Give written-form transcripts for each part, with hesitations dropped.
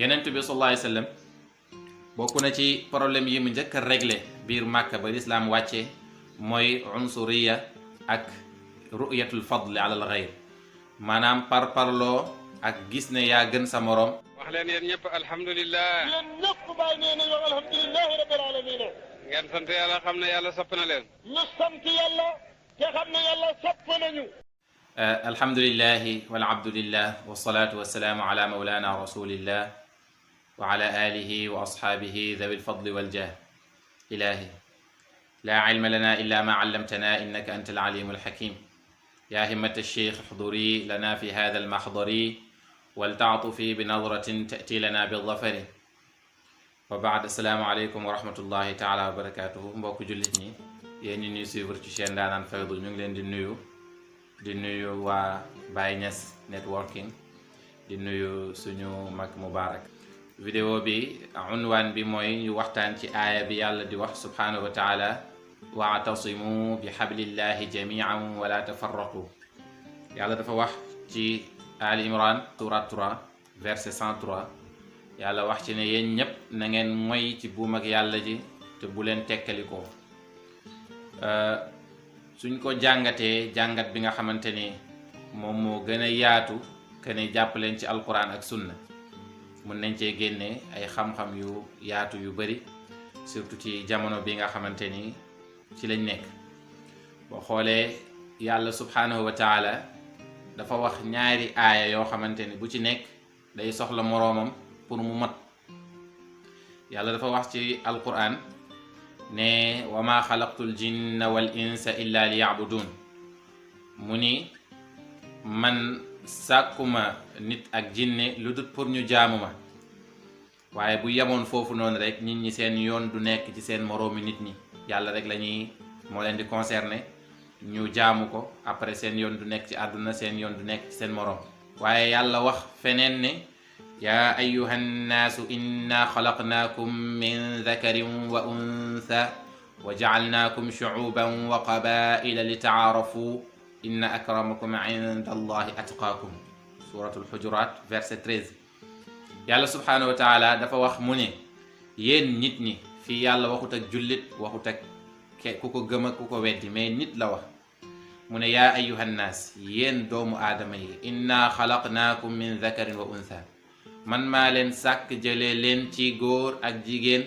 yenent bi sallallahu alayhi wa sallam bokk na ci problème yi mu njëkk a réglé biir Màkka ba lislaam wàcce mooy unsuriya ak ru'yatul fadli ala al ghayr maanaam parparloo ak gis ne yaa gën sa morom. wax leen yéen ñëpp alhamdulilah. yéen ñëpp bàyyi nee nañu wax alhamdulilahi rabbil alamin. ngeen sant yàlla xam ne yàlla sopp na leen. ñu sant yàlla te xam ne yàlla sopp nañu. alhamdulilahi wal abdulillah wasalaatu wasalaamu ala mawlana rasulillah wa ala alihi wa ashaabihi dhawi lfadli waljah. ilahi laa ilma lana illa ma allamtana innaka anta alalimu alhakim. ya himmat alcheikh uhduri lana fi hada almahdari waltaatufi binadratin tati lana bildafari. wa baad, assalaamu aleykum wa rahmatullahi taala wa barakatuhu. mbokk jullit ñi yéen ñi ñuy suivre ci chaîne Ndaanaan Faydu ñu ngi leen di nuyu waa Baye Niass networking, di nuyu suñu mag Mubarak. vidéo bi unwaan bi mooy ñu waxtaan ci aaya bi yàlla di wax subhanahu wa taala wa'tasimu bi hablillahi jami'an wala tafarraqu. yàlla dafa wax ci Ali Imran surat 3 verset 103 yàlla wax ci ne yéen ñépp na ngeen moy ci buum ak yàlla ji te bu leen tekkalikoo. suñ ko jàngatee jàngat bi nga xamante ni moom moo gën a yaatu que ne jàpp leen ci alquran ak sunna, mun nañ cee génne ay xam-xam yu yaatu yu bari, surtout ci jamono bi nga xamante ni ci lañ nekk. boo xoolee yàlla subhanahu wa taala dafa wax ñaari aaya yoo xamante ni bu ci nekk day soxla moroomam pour mu mat. yàlla dafa wax ci alquran ne wa ma xalaqtul jinna wal insa illa li yabudun. mu ni man sàkkuma nit ak jinne lu dut pour ñu jaamu ma. waaye bu yemoon foofu noonu rek nit ñi seen yoon du nekk ci seen moroomi nit ñi, yàlla rek moo leen di concerné, ñu jaamu ko après seen yoon du nekk ci àdduna, seen yoon du nekk ci seen moroom. waaye yàlla wax feneen ne yaa ayyuha nnaasu inna xalaqnaakum min dakarin wa untha wa jacalnaakum shucuuban wa qabaa'ila li tacaarafu inna akramakum inda allahi atqaakum. suratul Hujurat verset 13. yàlla subhaanahu wa taala dafa wax mu ne yéen nit ñi, fii yàlla waxut ak jullit, waxut ak ku ko gëm ak ku ko weddi, mais nit la wax. mu ne yaa ayyuha nnaas, yéen doomu aadama yi, inna xalaqnaakum min dakarin wa untha, man maa leen sàkk jëlee leen ci góor ak jigéen,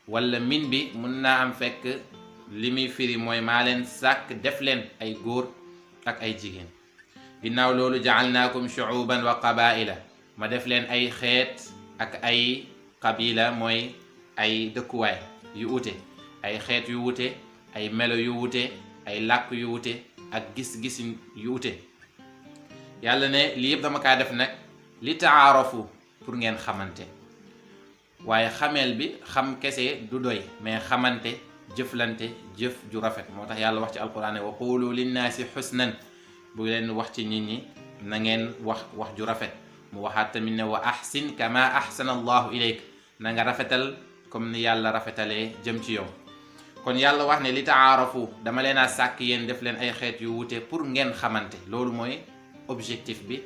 wala min bi mun naa am fekk li muy firi mooy maa leen sàkk def leen ay góor ak ay jigéen. ginnaaw loolu ja'alnaakum shu'uban wa qabaa'ila, ma def leen ay xeet ak ay qabila mooy ay dëkkuwaay yu wute, ay xeet yu wute, ay melo yu wute, ay làkk yu wute ak gis-gis yu wute. yàlla ne lii yëpp dama kaa def nag li taarafu, pour ngeen xamante. waaye xameel bi xam kese du doy, mais xamante, jëflante, jëf ju rafet. moo tax yàlla wax ci alquran ne wa qulu linnaasi xusnan, bu leen wax ci nit ñi na ngeen wax ju rafet. mu waxaat tamit ne wa ahsin kama ahsana allahu ilayk, na nga rafetal comme ni yàlla rafetalee jëm ci yow. kon yàlla wax ne li taarafu, dama leen a sàkk yéen def leen ay xeet yu wute pour ngeen xamante. loolu mooy objectif bi,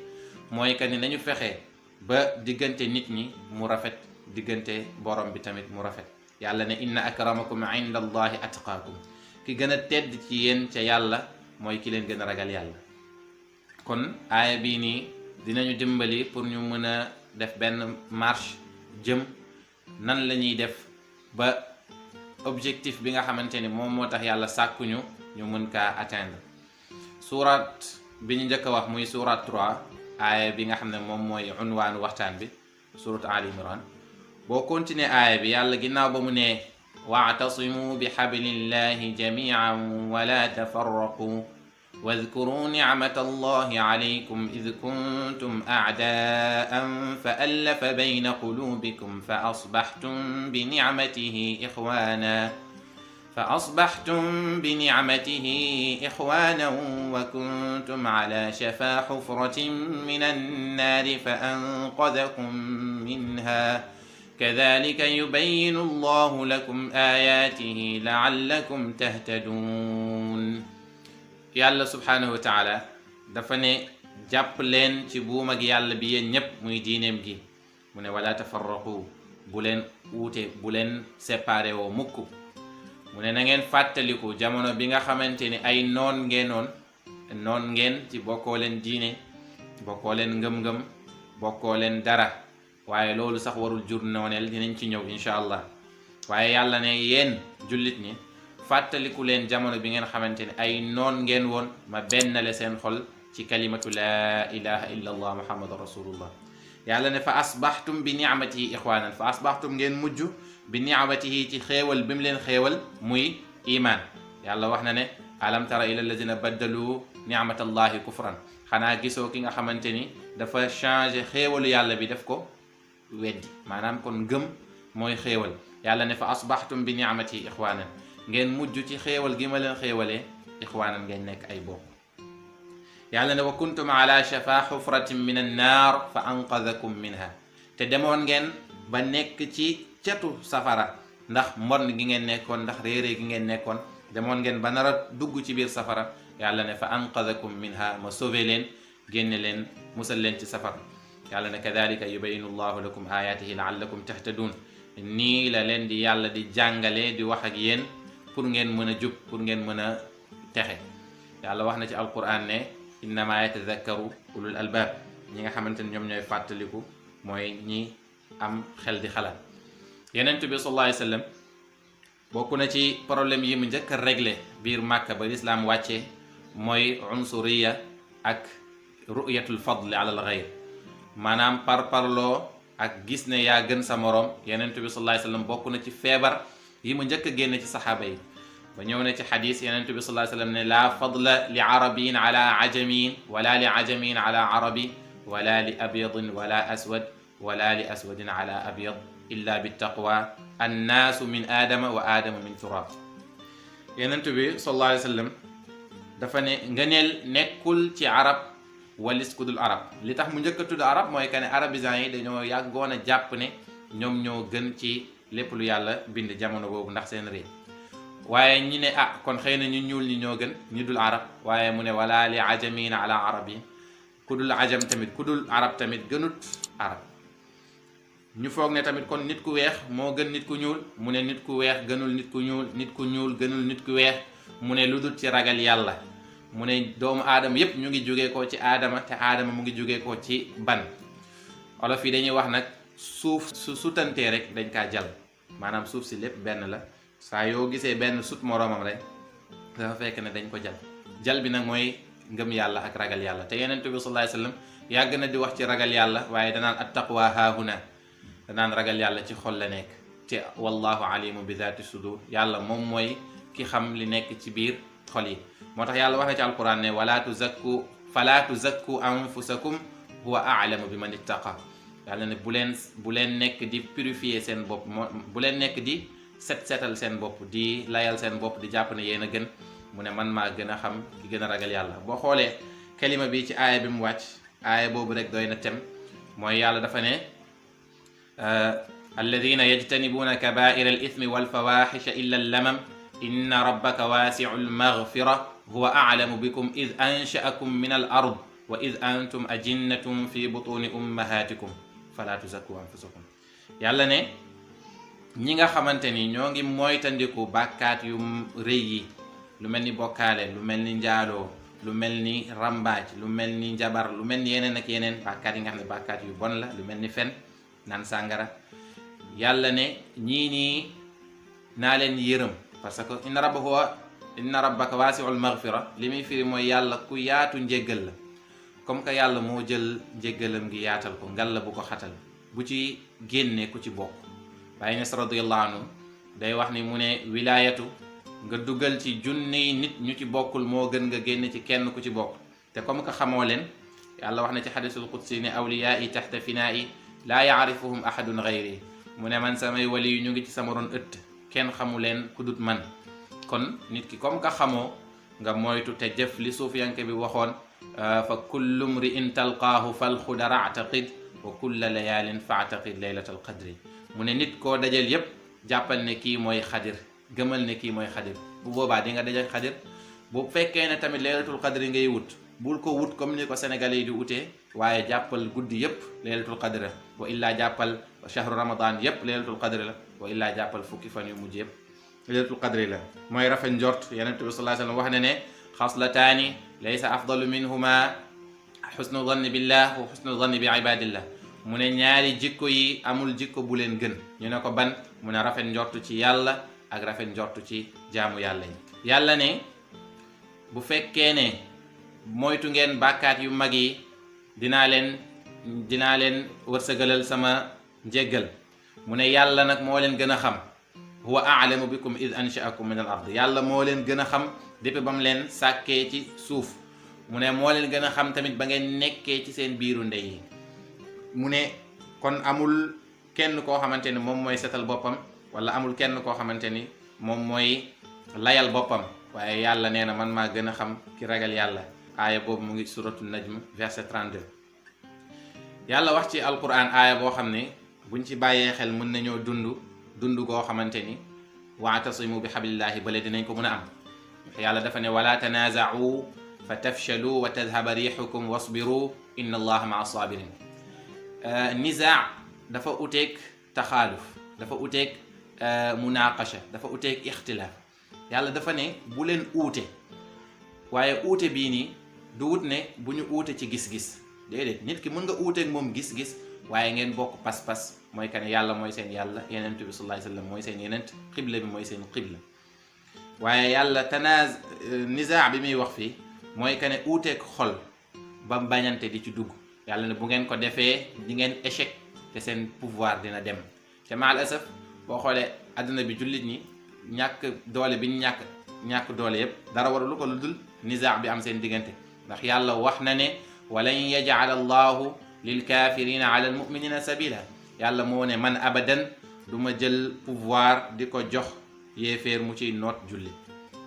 mooy que ni nañu fexe ba diggante nit ñi mu rafet, diggante borom bi tamit mu rafet. yàlla ne inna akramakum inda allahi atqaakum, ki gën a tedd ci yéen ca yàlla mooy ki leen gën a ragal yàlla. kon aaya bii nii dinañu dimbali pour ñu mën a def benn marche jëm nan la ñuy def ba objectif bi nga xamante ni moom moo tax yàlla sàkkuñu ñu mën kaa atteindre. surat bi ñu njëkk a wax muy surat 3 aaya bi nga xam ne moom mooy unwaanu waxtaan bi, surat Ali Imran. boo continuer aaya bi, yàlla ginnaaw ba mu ne wa'tasimu bi hablillahi jami'an wa la tafarraqu واذكروا نعمة الله عليكم إذ كنتم أعداء فألف بين قلوبكم فأصبحتم بنعمته إخوانا وكنتم على شفا حفرة من النار فأنقذكم منها كذلك يبين الله لكم آياته لعلكم تهتدون. yàlla subhanahu wa taala dafa ne jàpp leen ci buum ak yàlla bi yéen ñépp muy diineem gi, mu ne wala tafarraqu bu leen uute bu leen séparé woo mukk mu ne na ngeen fàttaliku jamono bi nga xamante ni ay noon ngeen ci bokkoo leen diine bokkoo leen ngëm-ngëm bokkoo leen dara waaye loolu sax warul jur nooneel dinañ ci ñëw insha allah waaye yàlla ne yéen jullit ñi fàttaliku leen jamono bi ngeen xamante ni ay noon ngeen woon ma bennale seen xol ci kalimatu laa ilaha illa allah muhammadu rasulullah yàlla ne fa asbaxtum bi nicmatihi ixwanan fa asbaxtum ngeen mujj bi nicmatihi ci xéewal bi mu leen xéewal muy iman yàlla wax na ne alam tara ila alladina baddalu nicmatallahi kufran xanaa gisoo ki nga xamante ni dafa changé xéewalu yàlla bi def ko weddi maanaam kon ngëm mooy xéewal yàlla ne fa asbaxtum bi nicmatihi ixwanan ngeen mujj ci xéewal gi ma leen xéewalee ixwanan ngeen nekk ay bokk yàlla ne wa kuntum ala shafa xufratin min annaar fa anqadakum minha te demoon ngeen ba nekk ci catu safara ndax mbon gi ngeen nekkoon ndax réeré gi ngeen nekkoon demoon ngeen ba nar a dugg ci biir safara yàlla ne fa anqadakum minha ma sauvé leen génne leen musal leen ci safara yàlla ne kadalika yubayinu llahu lakum ayatihi laallakum tahtadun nii la leen di yàlla di jàngale di wax ak yéen pour ngeen mën a jub pour ngeen mën a texe yàlla wax na ci alquran ne innama yatadakkaru ulul albab ñi nga xamante ne ñoom ñooy fàttaliku mooy ñi am xel di xalaat yenent bi sallallahu alayhi wa sallam bokk na ci problème yi mu njëkk a réglé biir Màkka ba lislaam wàccee mooy unsuriya ak ru'yatul fadli ala al ghayr maanaam parparloo ak gis ne yaa gën sa morom yenent bi sallallahu alayhi wa sallam bokk na ci feebar yi mu njëkk a génne ci saxaaba yi ba ñëw na ci xadis yenent bi sallallahu alayhi wa sallam ne laa fadla li arabiyin ala ajamiin wala li ajamiin ala arabi wala li abyadin wala aswad wala li aswadin ala abyad illa bittaqwa annaasu min aadama wa aadama min turab yenent bi sallallahu alayhi wa sallam dafa ne ngëneel nekkul ci arab walis ku dul arab li tax mu njëkk a tudd arab mooy que ne arabisants yi dañoo yàggoon a jàpp ne ñoom ñoo gën ci lépp lu yàlla bind jamono boobu ndax seen réew waaye ñi ne kon xëy na ñu ñuul ñi ñoo gën ñu dul arab waaye mu ne wala li ajamiin ala arabi ku dul ajam tamit ku dul arab tamit gënut arab ñu foog ne tamit kon nit ku weex moo gën nit ku ñuul mu ne nit ku weex gënul nit ku ñuul nit ku ñuul gënul nit ku weex mu ne lu dul ci ragal yàlla mu ne doomu aadama yépp ñu ngi jógee ko ci aadama te aadama mu ngi jógee ko ci ban olof yi dañuy wax nag suuf su sutantee rek dañ kaa jal maanaam suuf si lépp benn la saa yoo gisee benn sut moroomam rek dafa fekk ne dañ ko jal bi nag mooy ngëm yàlla ak ragal yàlla te yeneen bi sallallahu alayhi wasallam yàgg na di wax ci ragal yàlla waaye danaan attaqwa haahuna danaan ragal yàlla ci xol la nekk te wallahu alimu bi dhati sudur yàlla moom mooy ki xam li nekk ci biir xol yi moo tax yàlla wax na ci alquran ne fala tuzakku anfusakum huwa a'lamu bi man ittaqa yàlla ne bu leen nekk di purifier seen bopp bu leen nekk di setal seen bopp di layal seen bopp di jàpp ne yéen a gën mu ne man maa gën a xam ki gën a ragal yàlla boo xoolee kalima bi ci aaya bi mu wàcc aaya boobu rek doy na tem mooy yàlla dafa ne alladina yajtanibuna kabaira al ithmi wal fawaxisha illa allamam inna rabbaka waasiu almaghfira huwa a'lamu bikum id ansha'akum min al ard wa id antum ajinnatum fi butuni ummahatikum fala tuzakku anfusakum yàlla ne ñi nga xamante ni ñoo ngi moytandiku bàkkaat yu rëy yi lu mel ni bokkaale lu mel ni njaaloo lu mel ni rambaaj lu mel ni njabar lu mel ni yeneen ak yeneen bàkkaat yi nga xam ne bàkkaat yu bon la lu mel ni fen naan sàngara yàlla ne ñii nii naa leen yërëm parce que inna rabbaka waasi'ul maghfira li muy firi mooy yàlla ku yaatu njéggal la comme que yàlla moo jël njéggalam gi yaatal ko ngal la bu ko xatal bu ci génne ku ci bokk Baay Ñas radiyallahu anhu day wax ni mu ne wilaayatu nga dugal ci junniy nit ñu ci bokkul moo gën nga génn ci kenn ku ci bokk te comme que xamoo leen yàlla wax na ci xadisul qudsi ne awliyaai taxta finaa'i laa yaarifuhum ahadun gayri mu ne man samay wali yu ñu ngi ci sama ron ëtt kenn xamu leen ku dut man kon nit ki comme que xamoo nga moytu te jëf li suufiyanke bi waxoon fa kullu mri'in talqaahu falxudara ataqid wa kulla layaalin faataqid laylatal qadri mu ne nit koo dajal yépp jàppal ne kii mooy xadir gëmal ne kii mooy xadir bu boobaa di nga dajal xadir bu fekkee ne tamit laylatul qadri ngay wut bul ko wut comme ni ko sénégalais yi di utee waaye jàppal guddi yépp laylatul qadr la wa illaa jàppal shahru ramadan yépp laylatul qadr la wa illaa jàppal fukki fan yu mujj yépp laylatul qadr la mooy rafet njort yonent bi sallallahu alayhi wasallam wax na ne xaslataani laysa afdalu minhuma xusnu zanni billah wa xusnu zanni bi ibadillah mu ne ñaari jikko yi amul jikko bu leen gën ñu ne ko ban mu ne rafet njortu ci yàlla ak rafet njortu ci jaamu yàlla yi yàlla ne bu fekkee ne moytu ngeen bàkkaat yu mag yi dinaa leen wërsëgalal sama njéggal mu ne yàlla nag moo leen gën a xam huwa a'lamu bikum id ansha'akum min al ard yàlla moo leen gën a xam depuis ba mu leen sàkkee ci suuf mu ne moo leen gën a xam tamit ba ngeen nekkee ci seen biiru ndey yi mu ne kon amul kenn koo xamante ni moom mooy setal boppam wala amul kenn koo xamante ni moom mooy layal boppam waaye yàlla nee na man maa gën a xam ki ragal yàlla aaya boobu mu ngi suratu najm verset 32 yàlla wax ci alquran aaya boo xam ne buñ ci bàyyee xel mën nañoo dund goo xamante ni waatasimu bi hablillahi bale dinañ ko mën a am yàlla dafa ne wala tanaaza'u fa tafshalu wa tadhhaba rihukum wasbiru inna allaha ma'a sabirin nizaa dafa uteeg taxaaluf dafa uteeg munaqasha dafa uteeg ixtilaaf yàlla dafa ne bu leen uute waaye uute bii nii du wut ne bu ñu uute ci gis-gis déedéet nit ki mën nga uuteeg moom gis-gis waaye ngeen bokk pas-pas mooy que ne yàlla mooy seen yàlla yenent bi sallallahu alayhi wasallam mooy seen yenent xibla bi mooy seen xibla waaye yàlla nizaa bi muy wax fii mooy que ne uuteeg xol ba bañante di ci dugg yàlla ne bu ngeen ko defee di ngeen échec te seen pouvoir dina dem te maal asaf boo xoolee àdduna bi jullit ñi ñàkk doole bi ñu ñàkk doole yépp dara waralu ko lu dul nizaa bi am seen diggante ndax yàlla wax na ne walan yaj'ala allahu lil kafirina ala al muminina sabila yàlla moo ne man abadan du ma jël pouvoir di ko jox yéeféer mu ciy noot jullit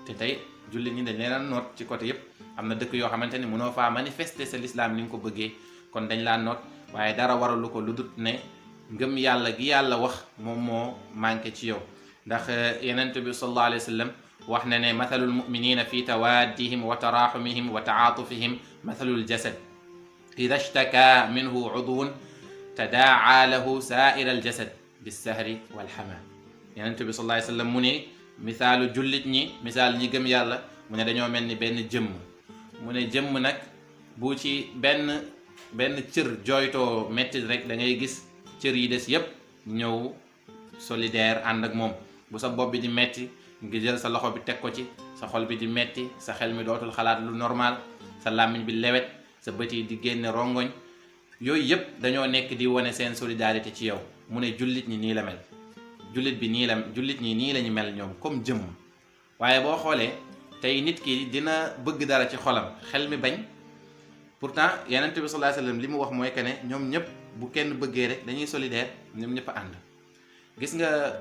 te tey jullit ñi dañ leen a noot ci côté yépp am na dëkk yoo xamante ni mënoo faa manifester sa l'islam ni nga ko bëggee kon dañ laa noot waaye dara waralu ko lu dut ne ngëm yàlla gi yàlla wax moom moo manqué ci yow ndax yenent bi sallallahu alayhi wa sallam wax na ne mathalul muminina fi tawaddihim wa taraxumihim wa taatufihim mathalul jasad ida shtaka minhu udwun tadaa lahu saa'ira al jasad bissahri walxama yenent bi sallallahu alayhi wa sallam mu ne misaalu jullit ñi misaal ñi gëm yàlla mu ne dañoo mel ni benn jëmm mu ne jëmm nag bu ci benn cër jooytoo metti rek da ngay gis cër yi des yépp ñëw solidaire ànd ak moom bu sa bopp bi di metti nga jël sa loxo bi teg ko ci sa xol bi di metti sa xel mi dootul xalaat lu normal sa làmmiñ bi lewet sa bët yi di génne rongoñ yooyu yépp dañoo nekk di wane seen solidarité ci yow mu ne jullit ñi nii la mel jullit ñi nii lañu mel ñoom comme jëmm waaye boo xoolee tey nit ki dina bëgg dara ci xolam xel mi bañ pourtant yonent bi sallallahu alayhi wasallam li mu wax mooy que ne ñoom ñëpp bu kenn bëggee rek dañuy solidaire ñoom ñëpp a ànd gis nga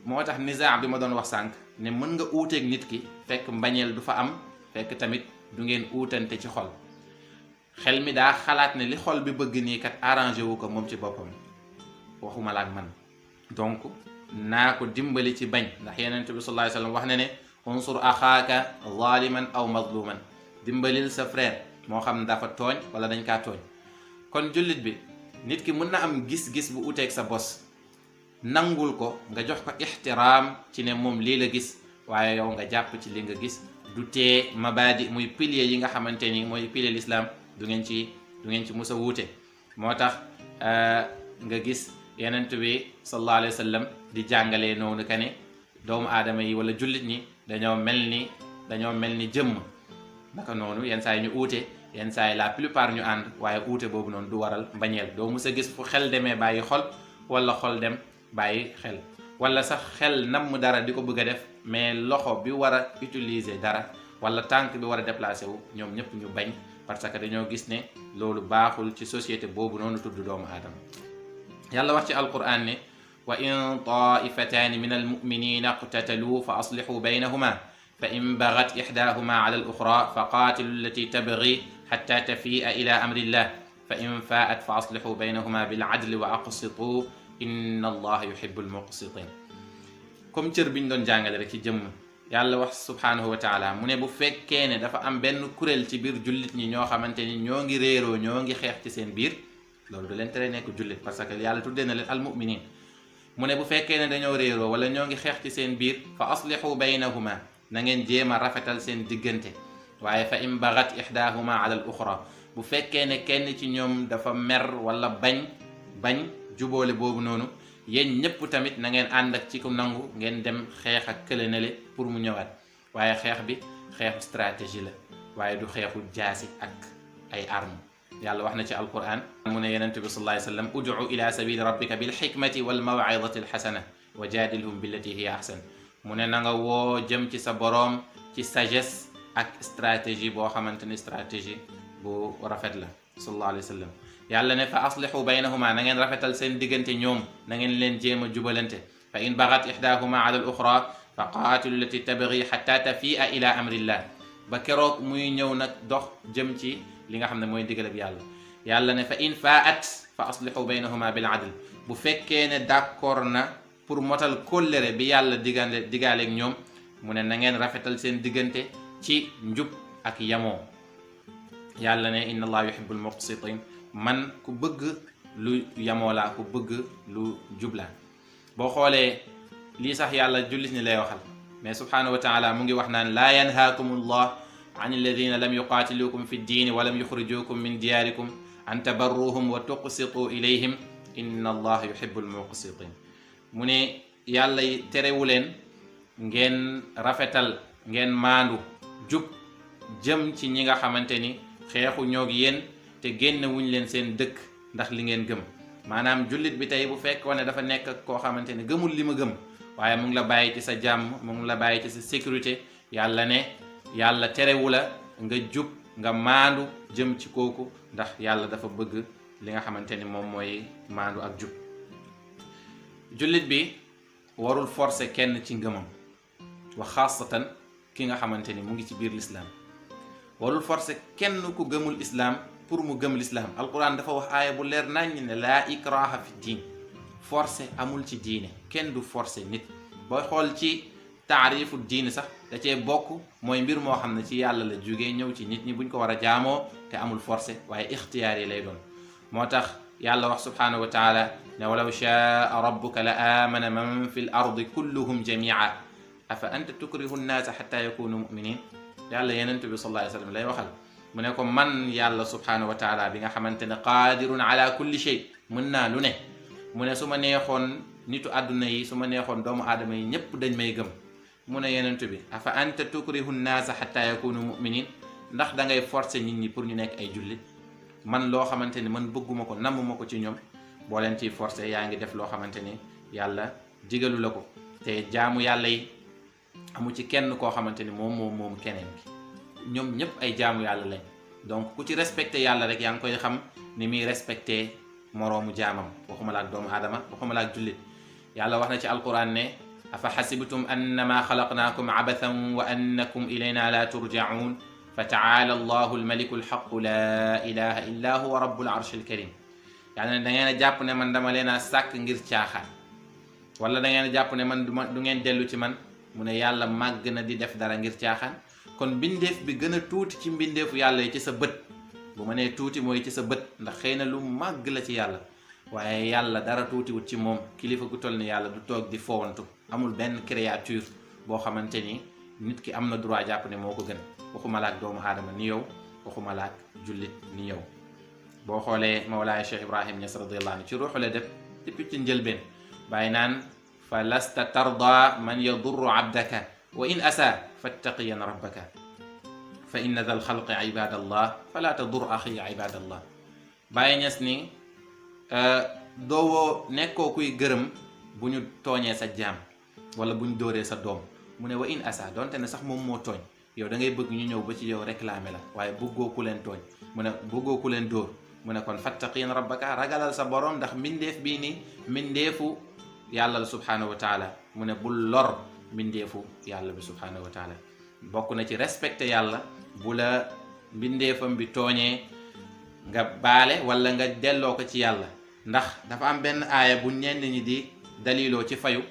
moo tax nizaa bi ma doon wax sànq ne mën nga uuteeg nit ki fekk mbañeel du fa am fekk tamit du ngeen uutante ci xol xel mi daa xalaat ne li xol bi bëgg nii kat arrangé wu ko moom ci boppam waxuma la ak man donc naa ko dimbali ci bañ ndax yonent bi sallallahu alayhi wasallam wax na ne unsur axaaka zaliman aw mazluman dimbalil sa frère moo xam dafa tooñ wala dañ kaa tooñ kon jullit bi nit ki mën na am gis-gis bu uteeg sa bos nangul ko nga jox ko ixtiraam ci ne moom lii la gis waaye yow nga jàpp ci li nga gis du tee mabadi muy pilier yi nga xamante ni mooy pilier l'islam du ngeen ci mus a wuute moo tax nga gis yenent bi sallallahu alayhi wa sallam di jàngalee noonu ka ne doomu aadama yi wala jullit ñi dañoo mel ni jëmm naka noonu yenn saa yi ñu uute yenn saa yi la plupart ñu ànd waaye uute boobu noonu du waral mbañeel doo mus a gis fu xel demee bàyyi xol wala xol dem bàyyi xel wala sax xel namm dara di ko bëgg a def mais loxo bi war a utiliser dara wala tànk bi war a déplacé wu ñoom ñëpp ñu bañ parce que dañoo gis ne loolu baaxul ci société boobu noonu tudd doomu aadama yàlla wax ci alquran ne wa in taifataani min almuminina iqtatalu fa aslihu baynahuma fa in bagat ixdahuma ala aluxra fa qaatilu allati tabgi xatta tafi'a ila amrillah fa in faat fa aslihu baynahuma biladli wa aqsitu inna allaha yuhibbu almuqsitin comme cër bi ñu doon jàngale rek ci jëmm yàlla wax subhanahu wa taala mu ne bu fekkee ne dafa am benn kuréel ci biir jullit ñi ñoo xamante ni ñoo ngi réeroo ñoo ngi xeex ci seen biir loolu du leen tere nekk jullit parce que yàlla tuddee na leen almuminin mu ne bu fekkee ne dañoo réeroo wala ñoo ngi xeex ci seen biir fa aslihu baynahuma na ngeen jéem a rafetal seen diggante waaye fa in bagat ihdahuma ala al uxra bu fekkee ne kenn ci ñoom dafa mer wala bañ juboole boobu noonu yéen ñëpp tamit na ngeen ànd ak ci ku nangu ngeen dem xeex ak kële nele pour mu ñëwaat waaye xeex bi xeexu stratégie la waaye du xeexu jaasi ak ay armes yàlla wax na ci alquran mu ne yenentu bi sallallahu alayhi wasallam ud'u ila sabili rabbika bil hikmati wal maw'izati al hasana wa jadilhum billati hiya ahsan mu ne na nga woo jëm ci sa boroom ci sagesse ak stratégie boo xamante ni stratégie bu rafet la sallallahu alayhi wasallam yàlla ne fa aslihu baynahuma na ngeen rafetal seen diggante ñoom na ngeen leen jéem a jubalante fa in bagat ihdahuma ala al uxra fa qaatilu lati tabghi hatta tafi'a ila amrillah ba keroog muy ñëw nag dox jëm ci li nga xam ne mooy digal bi yàlla ne fa in faat fa aslihu baynahuma bil adl bu fekkee ne d'accord na pour motal kóllëre bi yàlla digaaleeg ñoom mu ne na ngeen rafetal seen diggante ci njub ak yamoo yàlla ne inna allah yuhibbul muqsitin man ku bëgg lu yamoo laa ku bëgg lu jubla boo xoolee lii sax yàlla jullit ñi lay waxal mais subhanahu wa taala mu ngi wax naan laa yanhaakum allah an alladina lam yuqaatilukum fi ddini wa lam yuxrijukum min diyarikum an tabarruhum wa tuqsitu ilayhim inna allah yuhibbul muqsitin mu ne yàlla terewu leen ngeen rafetal ngeen maandu jub jëm ci ñi nga xamante ni xeexu ñoog yéen te génn wuñ leen seen dëkk ndax li ngeen gëm maanaam jullit bi tey bu fekkoon ne dafa nekk koo xamante ne gëmul li ma gëm waaye mu ngi la bàyyi ci sa jàmm mu ngi la bàyyi ci sa sécurité yàlla ne yàlla terewu la nga jub nga maandu jëm ci kooku ndax yàlla dafa bëgg li nga xamante ni moom mooy maandu ak jub jullit bi warul forcer kenn ci ngëmam wa xaasatan ki nga xamante ni mu ngi ci biir lislaam warul forcer kenn ku gëmul islaam pour mu gëm lislaam alquran dafa wax aaya bu leer nañ ne laa ikraha fi diin forcé amul ci diine kenn du forcé nit booy xool ci taarifu diine sax da cee bokk mooy mbir moo xam ne ci yàlla la jógee ñëw ci nit ñi buñ ko war a jaamoo te amul forcé waaye ixtiyaar yi lay doon moo tax yàlla wax subhanahu wa taala ne walaw shaa rabbuka la amana man fi l ardi kulluhum jamia afa anta tukrihu nnaasa xatta yakunu muminin yàlla yenent bi sallallahu alayhi wa sallam lay waxal mu ne ko man yàlla subhanahu wa taala bi nga xamante ne qaadirun ala kulli shay mën naa lu ne mu ne su ma neexoon nitu àdduna yi su ma neexoon doomu aadama yi ñépp dañ may gëm mu ne yenent bi afa anta tukrihu nnaasa xatta yakunu muminin ndax da ngay forcer nit ñi pour ñu nekk ay jullit man loo xamante ni man bëgguma ko nammuma ko ci ñoom boo leen ciy forcer yaa ngi def loo xamante ni yàlla digalu la ko te jaamu yàlla yi amu ci kenn koo xamante ni moom keneen ki ñoom ñëpp ay jaamu yàlla lañ donc ku ci respecté yàlla rek yaa ngi koy xam ni muy respecté moroomu jaamam waxuma la ak doomu aadama waxuma la ak jullit yàlla wax na ci alquran ne afa xasibtum annama xalaqnaakum abathan wa annakum ilayna la turjaun fa taala allahu almaliku alxaqu la ilaha illa huwa rabbul arshi alkarim yàlla ne da ngeen a jàpp ne man dama leen a sàkk ngir caaxaan wala da ngeen a jàpp ne man du ngeen dellu ci man mu ne yàlla màgg na di def dara ngir caaxaan kon mbindeef bi gën a tuuti ci mbindeefu yàlla yi ci sa bët bu ma nee tuuti mooy ci sa bët ndax xëy na lu màgg la ci yàlla waaye yàlla dara tuutiwut ci moom kilifa gu toll ni yàlla du toog di fowantu amul benn créature boo xamante ni nit ki am na droit jàpp ne moo ko gën waxuma la ak doomu aadama ni yow waxuma la ak jullit ni yow boo xoolee Mawlaaya Cheikh Ibrahim Niass radiyallahu anhu ci ruuxu la def depuis ci njëlbeen bàyyi naan fa lasta tarda man yadurru abdaka wa in asa fattaqiyan rabbaka fa inna dal xalqi ibadallah fala tadur axi ibadallah bàyyi ñes ni doowoo nekkoo kuy gërëm bu ñu tooñee sa jaam wala bu ñu dóoree sa doom mu ne wa in asa donte ne sax moom moo tooñ yow da ngay bëgg ñu ñëw ba ci yow réclamer la waaye bëggoo ku leen tooñ mu ne bëggoo ku leen dóor mu ne kon fattaqiyan rabbaka ragalal sa borom ndax mbindeef bii ni mbindeefu yàlla la subhanahu wa taala mu ne bul lor mbindeefu yàlla bi subhanahu wa taala bokk na ci respecté yàlla bu la mbindeefam bi tooñee nga baale wala nga delloo ko ci yàlla ndax dafa am benn aaya bu ñenn ñi di daliloo ci fayu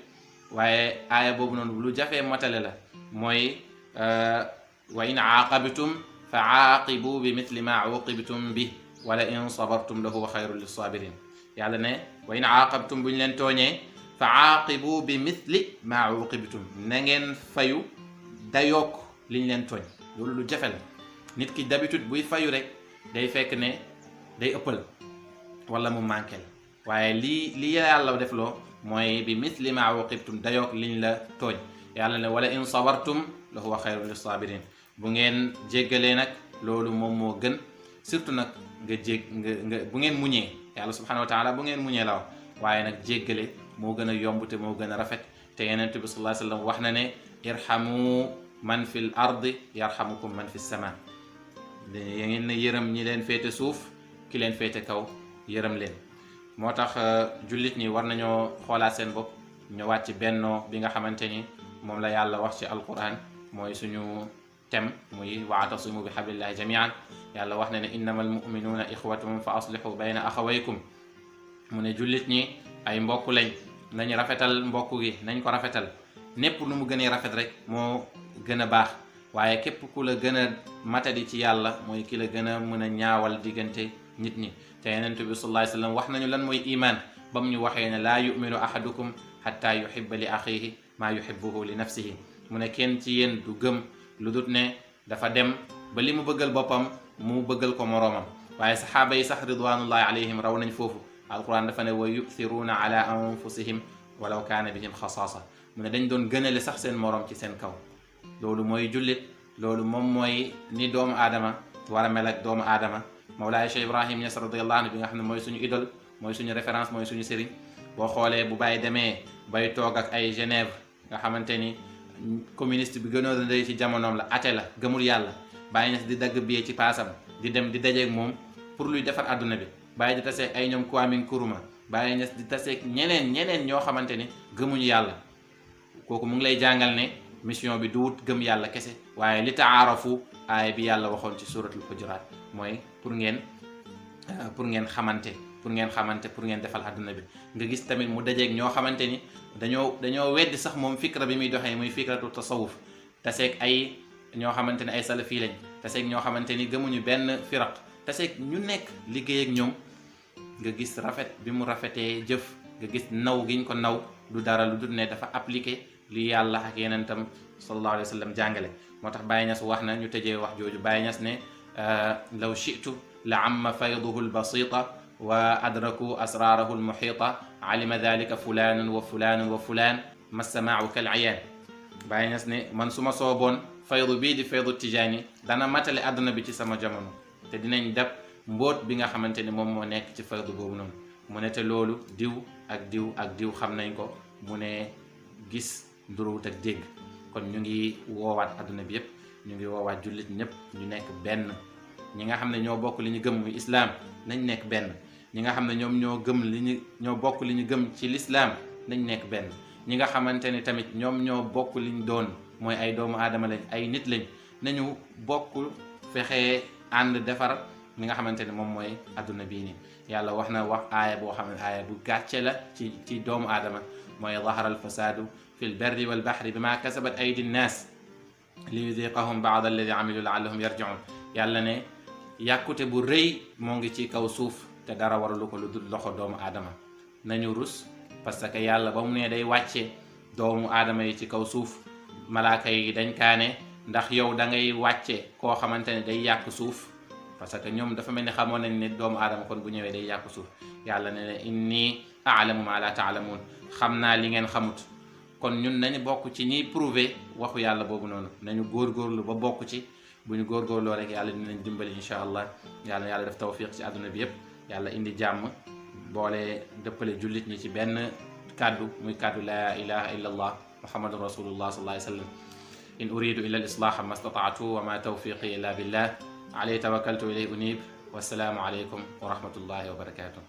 waaye aaya boobu noonu lu jafee matale la mooy wa in aaqabtum fa aaqibu bi mithli ma uqibtum bi wala in sabartum la huwa xayrun lissabirin. yàlla ne wa in aaqabtum bu ñu leen tooñee fa aaqibu bi mithli ma uqibtum, na ngeen fayu dayook li ñu leen tooñ. loolu lu jafe la. nit ki d'habitude buy fayu rek day fekk ne day ëppal wala mu manqué la, waaye lii yàlla def loo mooy bi mithli ma uqibtum, dayook liñ la tooñ. yàlla ne wala in sabartum la huwa xayrun lissabirin, bu ngeen jéggalee nag loolu moom moo gën. surtout nag nga bu ngeen muñee, yàlla subhanahu wa taala bu ngeen muñee la wax, waaye nag jéggale moo gën a yomb te moo gën a rafet. te Yonent bi sallallahu alayhi wa sallam wax na ne irhamu man fil ardi yarhamukum man fis sama, ya ngeen ne yërëm ñi leen féete suuf, ki leen féete kaw yërëm leen. moo tax jullit ñi war nañoo xoolaat seen bopp, ñëwaat ci bennoo bi nga xamante ni moom la yàlla wax ci alquran, mooy suñu tem, muy wa'tasimu bi hablillahi jami'an. yàlla wax na ne innamal mu'minuuna ixwatun fa aslihu bayna axawaykum, mu ne jullit ñi ay mbokk lañ, nañ rafetal mbokk gi, nañ ko rafetal. népp nu mu gënee rafet rek moo gën a baax, waaye képp ku la gën a matadi ci yàlla mooy ki la gën a mën a ñaawal diggante nit ñi. te Yonent bi sallallahu alayhi wa sallam wax nañu lan mooy iman, ba mu ñu waxee ne laa yuminu ahadukum hatta yuhibba li axihi maa yuhibbuhu li nafsihi, mu ne kenn ci yéen du gëm lu dut ne dafa dem ba li mu bëggal boppam mu bëggal ko moroomam. waaye saxaaba yi sax ridwanullahi alayhim raw nañ foofu. alquran dafa ne wa yu'thiruuna ala anfusihim walaw kaana bihim xasaasa, mu ne dañ doon gënale sax seen moroom ci seen kaw. loolu mooy jullit, loolu moom mooy ni doomu aadama war a mel ak doomu aadama. Mawlaay Cheikh Ibrahim Niass radiyallahu anhu bi nga xam ne mooy suñu idole, mooy suñu référence, mooy suñu sëriñ. boo xoolee bu bàyyi demee bay toog ak ay Genève nga xamante ni communiste bi gënoon a day ci jamonoom la, ate la, gëmul yàlla, Baye Niass di dagg billet ci paasam di dem di dajeeg moom pour luy defar àdduna bi. Baye di taseeg ay ñoom Kwame Nkrumah, Baye Niass di taseeg ñeneen ñoo xamante ni gëmuñu yàlla. kooku mu ngi lay jàngal ne mission bi du wut gëm yàlla kese, waaye li taarafu aaya bi yàlla waxoon ci suratul Hujurat mooy pour ngeen xamante, pour ngeen defal àdduna bi. nga gis tamit mu dajeeg ñoo xamante ni dañoo weddi sax moom fikra bi muy doxee, muy fikratu tasawuf. taseeg ay ñoo xamante ne ay salafi lañ, taseeg ñoo xamante ni gëmuñu benn firaq, taseeg ñu nekk liggéey ak ñoom. nga gis rafet bi mu rafetee jëf, nga gis naw giñ ko naw du dara lu dul ne dafa appliqué li yàlla ak yenentam sallallahu alayhi wa sallam jàngale. moo tax Baye Niass wax na, ñu tëjee wax jooju, Baye Niass ne law shi'tu la amma fayduhu albasita wa adraku asrarahu almuhita alima dalika fulanun wa fulanun wa fulan massamau kal ayaan. Baye Niass ne man su ma sooboon faydu bii di faydu tijaani dana matale àdduna bi ci sama jamono, te dinañ dab mbóot bi nga xamante ni moom moo nekk ci faydu boobu noonu. mu ne te loolu diw ak diw xam nañ ko. mu ne gis nduruwut ak dégg. kon ñu ngi woowaat àdduna bi yëpp, ñu ngi woowaat jullit ñëpp ñu nekk benn. ñi nga xam ne ñoo bokk li ñu gëm muy islaam nañ nekk benn. ñi nga xam ne ñoom ñoo bokk li ñu gëm ci lislaam nañ nekk benn. ñi nga xamante ne tamit ñoom ñoo bokk li ñu doon mooy ay doomu aadama lañ, ay nit lañ, nañu bokk fexe ànd defar mi nga xamante ne moom mooy àdduna bii nii. yàlla wax aaya boo xam ne aaya bu gàcce la ci doomu aadama, mooy zahara alfasadu fi lberri walbahri bima kasabat aydi nnaas liyudiqahum ba'da alladi amilu laallahum yarji'un. yàlla ne yàkkute bu rëy moo ngi ci kaw suuf te dara waralu ko lu dul loxo doomu aadama. nañu rus, parce que yàlla ba mu ne day wàcce doomu aadama yi ci kaw suuf, malaaka yi dañ kaane ndax yow da ngay wàcce koo xamante ne day yàq suuf, parce que ñoom dafa mel ni xamoon nañ ne doomu aadama kon bu ñëwee day yàq suuf. yàlla ne inni a'lamu ma la ta'lamun, xam naa li ngeen xamut. kon ñun nañu bokk ci ñiy prouver waxu yàlla boobu noonu, nañu góorgóorlu ba bokk ci. bu ñu góorgóorloo rek yàlla dinañ dimbali incha allah. yàlla def tawfiq ci àdduna bi yëpp, yàlla indi jàmm, boole dëppale jullit ñi ci benn kàddu, muy kàddu laa ilaha illa allah muhammadun rasulullah sallallahu alayhi wa sallam. in uridu illa al islaha ma stata'tu wa ma tawfiqi illa billah alayhi tawakkaltu ilayhi unib. wassalaamu alaykum wa rahmatullahi wa barakatuh.